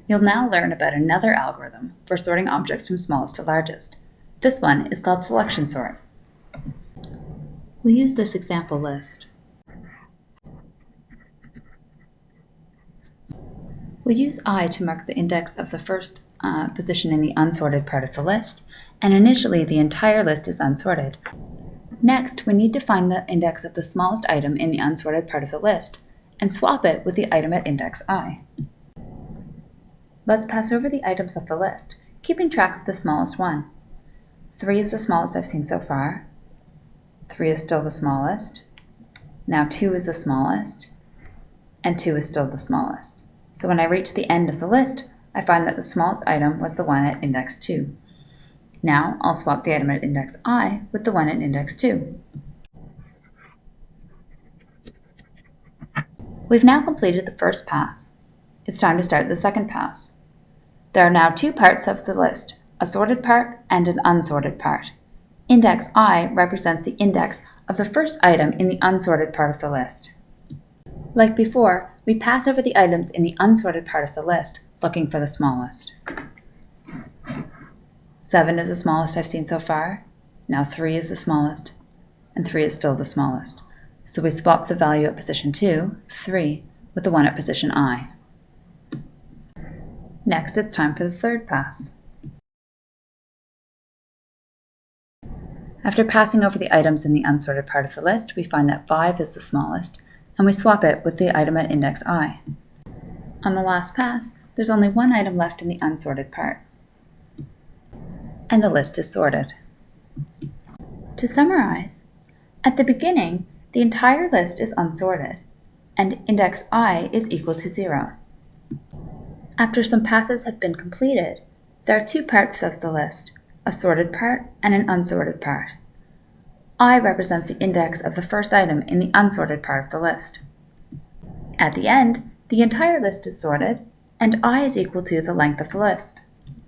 You'll now learn about another algorithm for sorting objects from smallest to largest. This one is called selection sort. We'll use this example list. We'll use I to mark the index of the first position in the unsorted part of the list, and initially the entire list is unsorted. Next, we need to find the index of the smallest item in the unsorted part of the list, and swap it with the item at index I. Let's pass over the items of the list, keeping track of the smallest one. 3 is the smallest I've seen so far. 3 is still the smallest. Now 2 is the smallest, and 2 is still the smallest. So when I reach the end of the list, I find that the smallest item was the one at index 2. Now I'll swap the item at index I with the one at index 2. We've now completed the first pass. It's time to start the second pass. There are now 2 parts of the list, a sorted part and an unsorted part. Index I represents the index of the first item in the unsorted part of the list. Like before, we pass over the items in the unsorted part of the list, looking for the smallest. 7 is the smallest I've seen so far. Now 3 is the smallest, and 3 is still the smallest. So we swap the value at position 2, 3, with the one at position I. Next, it's time for the third pass. After passing over the items in the unsorted part of the list, we find that 5 is the smallest, and we swap it with the item at index I. On the last pass, there's only one item left in the unsorted part, and the list is sorted. To summarize, at the beginning, the entire list is unsorted, and index I is equal to 0. After some passes have been completed, there are 2 parts of the list, a sorted part and an unsorted part. I represents the index of the first item in the unsorted part of the list. At the end, the entire list is sorted, and I is equal to the length of the list.